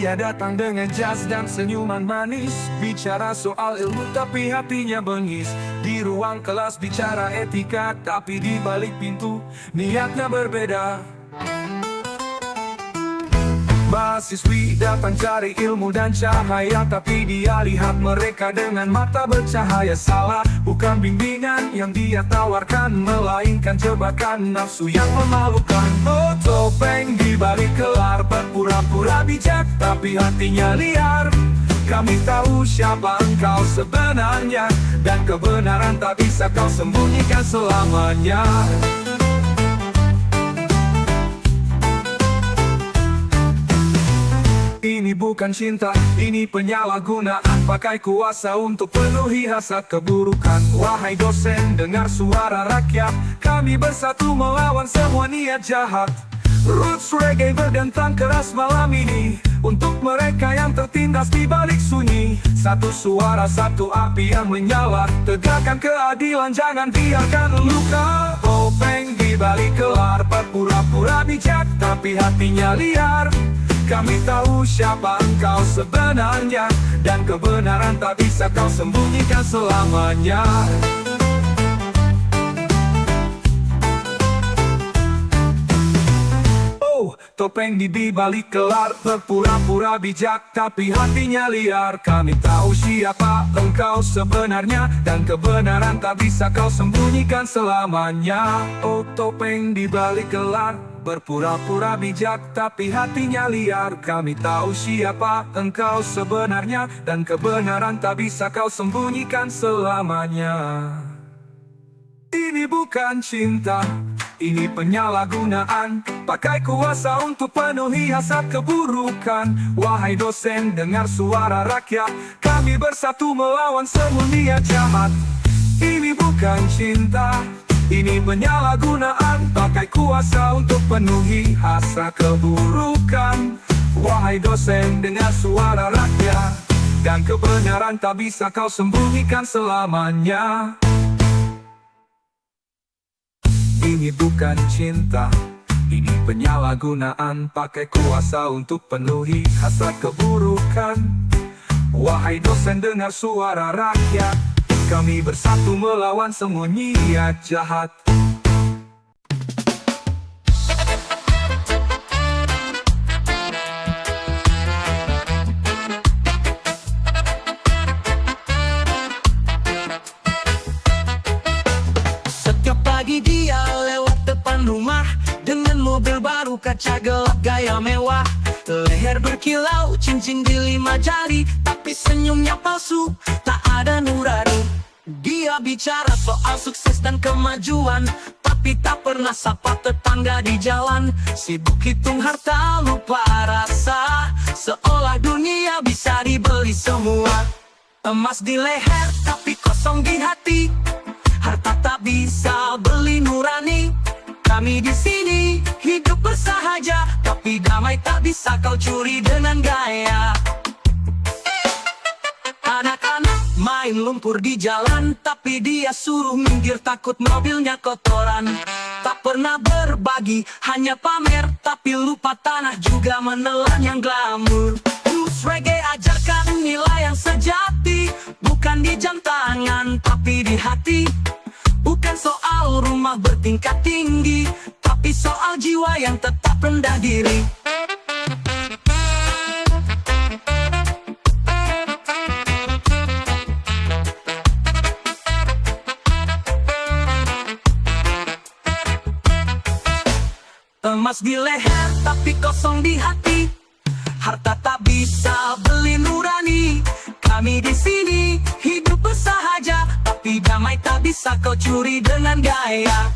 Dia datang dengan jas dan senyuman manis, bicara soal ilmu tapi hatinya bengis. Di ruang kelas bicara etika, tapi di balik pintu niatnya berbeda. Mahasiswi datang cari ilmu dan cahaya, tapi dia lihat mereka dengan mata bercahaya. Salah bukan bimbingan yang dia tawarkan, melainkan jebakan nafsu yang memalukan. Oh, topeng di balik kelar, berpura-pura bijak tapi hatinya liar. Kami tahu siapa engkau sebenarnya, dan kebenaran tak bisa kau sembunyikan selamanya. Ini bukan cinta, ini penyalahgunaan. Pakai kuasa untuk penuhi hasrat keburukan. Wahai dosen, dengar suara rakyat, kami bersatu melawan semua niat jahat. Roots reggae berdentang keras malam ini, untuk mereka yang tertindas di balik sunyi. Satu suara, satu api yang menyala, tegakkan keadilan, jangan biarkan luka. Topeng di balik kelar, berpura-pura bijak tapi hatinya liar. Kami tahu siapa engkau sebenarnya, dan kebenaran tak bisa kau sembunyikan selamanya. Oh, topeng di balik kelar, berpura-pura bijak tapi hatinya liar. Kami tahu siapa engkau sebenarnya, dan kebenaran tak bisa kau sembunyikan selamanya. Oh, topeng di balik kelar, berpura-pura bijak tapi hatinya liar. Kami tahu siapa engkau sebenarnya, dan kebenaran tak bisa kau sembunyikan selamanya. Ini bukan cinta, ini penyalahgunaan. Pakai kuasa untuk penuhi hasrat keburukan. Wahai dosen, dengar suara rakyat, kami bersatu melawan semua niat jahat. Ini bukan cinta, ini penyalahgunaan. Pakai kuasa untuk penuhi hasrat keburukan. Wahai dosen, dengar suara rakyat, dan kebenaran tak bisa kau sembunyikan selamanya. Ini bukan cinta, ini penyalahgunaan. Pakai kuasa untuk penuhi hasrat keburukan. Wahai dosen, dengar suara rakyat, kami bersatu melawan semua niat jahat. Setiap pagi dia lewat depan rumah dengan mobil baru, kaca gelap, gaya mewah. Leher berkilau, cincin di 5 jari, tapi senyumnya palsu, tak ada nurani. Dia bicara soal sukses dan kemajuan, tapi tak pernah sapa tetangga di jalan. Sibuk hitung harta, lupa rasa, seolah dunia bisa dibeli semua. Emas di leher, tapi kosong di hati. Harta tak bisa beli nurani. Kami di sini hidup bersahaja, tapi damai tak bisa kau curi dengan gaya. Anak-anak main lumpur di jalan, tapi dia suruh minggir takut mobilnya kotoran. Tak pernah berbagi, hanya pamer, tapi lupa tanah juga menelan yang glamor. Roots reggae ajarkan nilai yang sejati, bukan di jam tangan tapi di hati. Bukan soal rumah bertingkat tinggi, tapi soal jiwa yang tetap rendah diri. Emas di leher, tapi kosong di hati. Harta tak bisa beli nurani. Kami di sini hidup bersahaja, tapi damai tak bisa kau curi dengan gaya.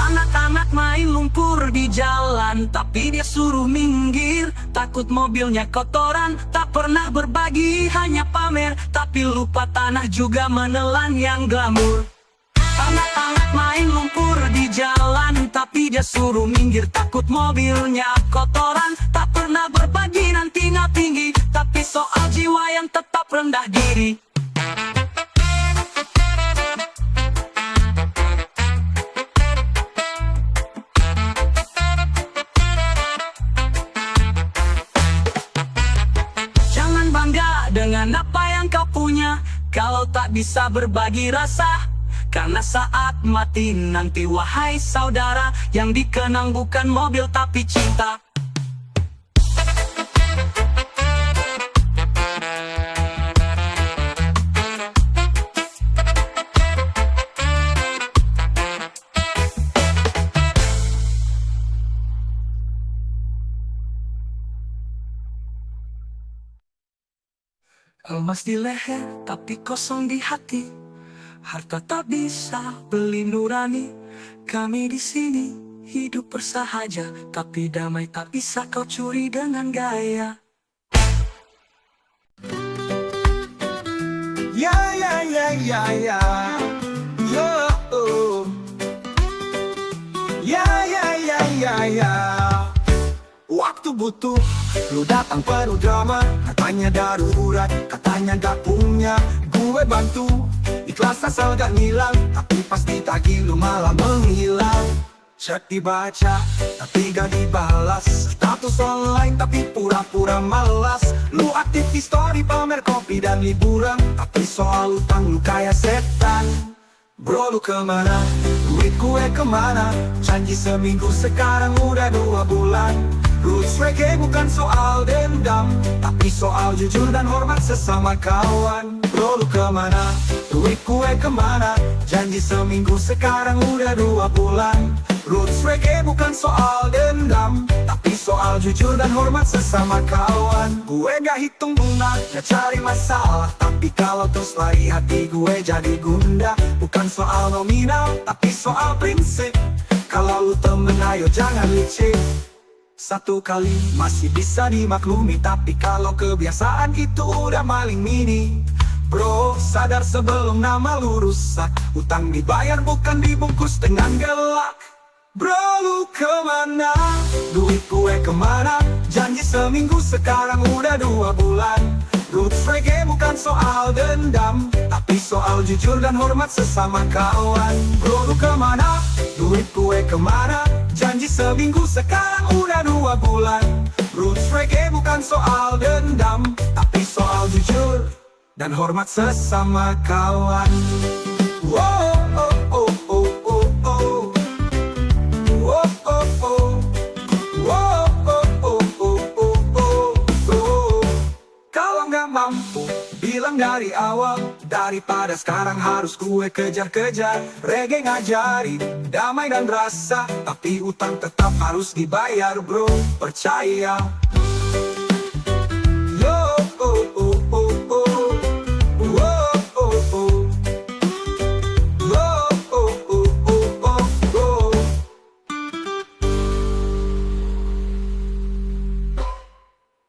Anak-anak main lumpur di jalan, tapi dia suruh minggir takut mobilnya kotoran. Tak pernah berbagi, hanya pamer, tapi lupa tanah juga menelan yang glamor. Anak-anak main lumpur di jalan, tapi dia suruh minggir takut mobilnya kotoran. Tak pernah berbagi, nantinya tinggi, tapi soal jiwa yang tetap bersikap rendah diri. Jangan bangga dengan apa yang kau punya kalau tak bisa berbagi rasa. Karena saat mati nanti wahai saudara, yang dikenang bukan mobil tapi cinta. Emas di leher tapi kosong di hati. Harta tak bisa beli nurani. Kami di sini hidup bersahaja, tapi damai tak bisa kau curi dengan gaya. Ya ya ya ya ya. Yo. Ya ya ya ya ya. Waktu butuh, lu datang penuh drama. Katanya darurat, katanya gak punya. Gue bantu, ikhlas asal gak ngilang. Tapi pasti tagih lu malah menghilang. Chat dibaca, tapi gak dibalas. Status online tapi pura-pura malas. Lu aktif di story pamer kopi dan liburan. Tapi soal utang lu kayak setan. Bro lu kemana? Duit gue kemana? Janji seminggu sekarang udah 2 bulan. Roots reggae bukan soal dendam, tapi soal jujur dan hormat sesama kawan. Bro lu kemana? Duit gue kemana? Janji seminggu sekarang udah 2 bulan. Roots reggae bukan soal dendam, tapi soal jujur dan hormat sesama kawan. Gue gak hitung bunga, gak cari masalah, tapi kalau terus lari hati gue jadi gundah. Bukan soal nominal, tapi soal prinsip. Kalau lu temen ayo jangan licik. Satu kali masih bisa dimaklumi, tapi kalau kebiasaan itu udah maling mini. Bro, sadar sebelum nama lu rusak. Utang dibayar bukan dibungkus dengan gelak. Bro, lu kemana? Duit gue kemana? Janji seminggu sekarang udah 2 bulan. Roots reggae bukan soal dendam, tapi soal jujur dan hormat sesama kawan. Bro, lu kemana? Duit gue kemana? Janji seminggu sekarang udah 2 bulan. Roots reggae bukan soal dendam, tapi soal jujur dan hormat sesama kawan. Wow, oh, oh, oh, oh, oh. Wow, oh, oh. Wow, oh, oh, oh, oh, oh, oh. Kalau nggak mampu, bilang dari awal. Daripada sekarang harus gue kejar-kejar. Reggae ngajarin damai dan rasa, tapi utang tetap harus dibayar bro, percaya. Yo, oh, oh, oh, oh. Whoa, oh, oh. Whoa, oh, oh, oh, oh, oh.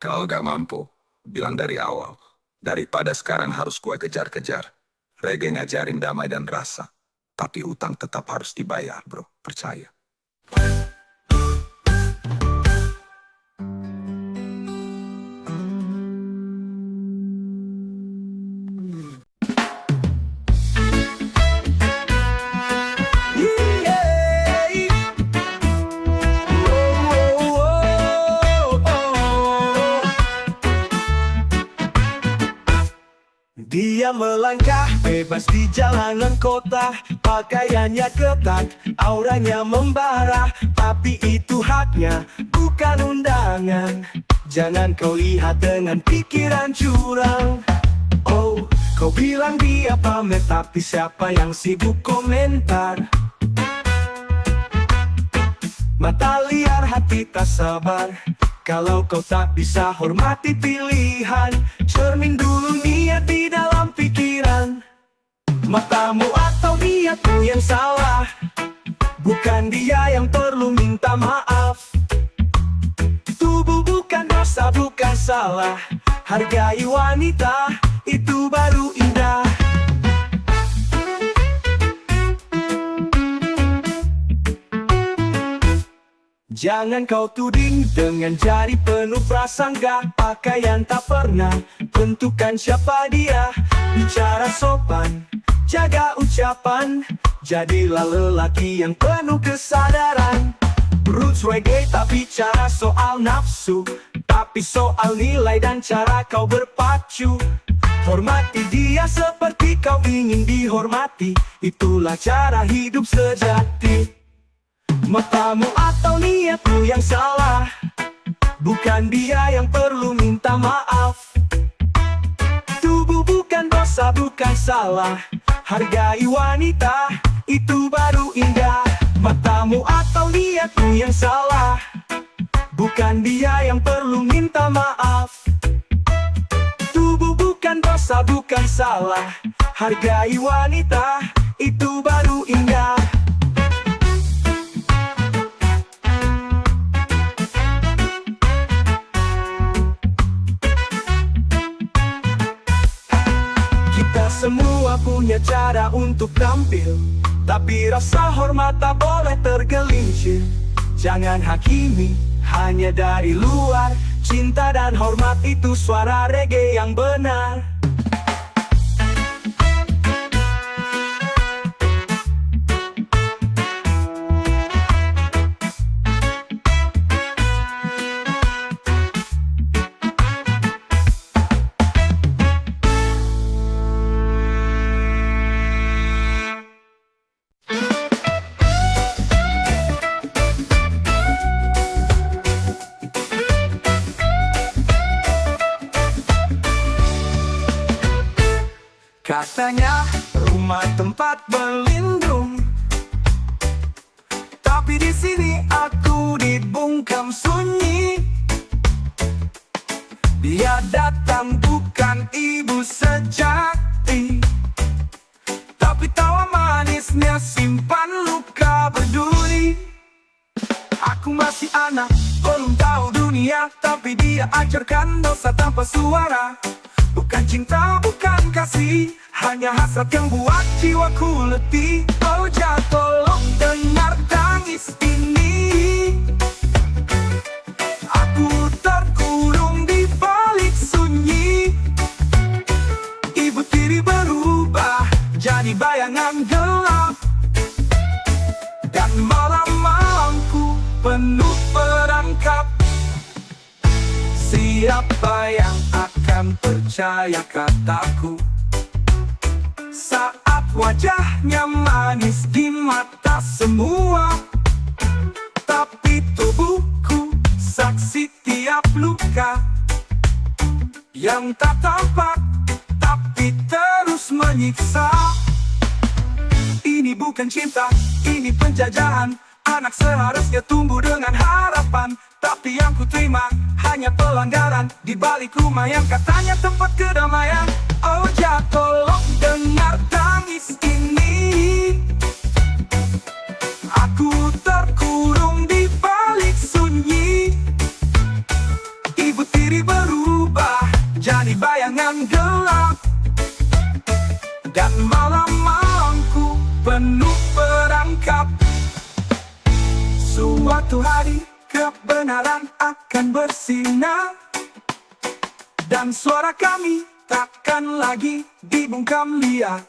Kalau gak mampu, bilang dari awal. Daripada sekarang harus gue kejar-kejar. Reggae ngajarin damai dan rasa, tapi utang tetap harus dibayar bro, percaya. Dia melangkah bebas di jalanan kota. Pakaiannya ketat, auranya membara. Tapi itu haknya, bukan undangan. Jangan kau lihat dengan pikiran curang. Oh, kau bilang dia pamer, tapi siapa yang sibuk komentar? Mata liar, hati tak sabar. Kalau kau tak bisa hormati pilihan, cermin dulu niat di dalam pikiran. Matamu atau niatmu yang salah, bukan dia yang perlu minta maaf. Tubuh bukan dosa, bukan salah. Hargai wanita, itu baru indah. Jangan kau tuding dengan jari penuh prasangka. Pakaian tak pernah tentukan siapa dia. Bicara sopan, jaga ucapan, jadilah lelaki yang penuh kesadaran. Roots reggae tak bicara soal nafsu, tapi soal nilai dan cara kau berpacu. Hormati dia seperti kau ingin dihormati, itulah cara hidup sejati. Matamu atau niatmu yang salah, bukan dia yang perlu minta maaf. Tubuh bukan dosa, bukan salah, hargai wanita, itu baru indah. Matamu atau niatmu yang salah, bukan dia yang perlu minta maaf. Tubuh bukan dosa, bukan salah, hargai wanita, itu baru indah. Kita semua punya cara untuk tampil, tapi rasa hormat tak boleh tergelincir. Jangan hakimi hanya dari luar, cinta dan hormat itu suara reggae yang benar. Katanya rumah tempat berlindung, tapi di sini aku dibungkam sunyi. Dia datang bukan ibu sejati, tapi tawa manisnya simpan luka berduri. Aku masih anak, belum tahu dunia, tapi dia ajarkan dosa tanpa suara. Bukan cinta, bukan kasih, hanya hasrat yang buat jiwaku letih. Oh Jah, tolong dengar tangis ini. Aku terkurung di balik sunyi. Ibu tiri berubah jadi bayangan gelap, dan malam-malamku penuh perangkap. Siapa yang akan percaya kataku saat wajahnya manis di mata semua, tapi tubuhku saksi tiap luka yang tak tampak tapi terus menyiksa. Ini bukan cinta, ini penjajahan. Anak seharusnya tumbuh dengan harapan, tapi yang ku terima hanya pelanggaran di balik rumah yang katanya tempat kedamaian. Oh Jah, tolong dengar tangis ini. Aku terkurung di balik sunyi. Ibu tiri berubah jadi bayangan gelap, dan malam-malamku penuh perangkap. Suatu hari kebenaran akan bersinar, dan suara kami takkan lagi dibungkam liar.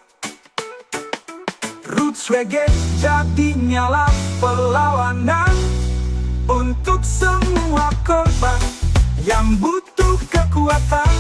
Roots reggae jadi nyala perlawanan untuk semua korban yang butuh kekuatan.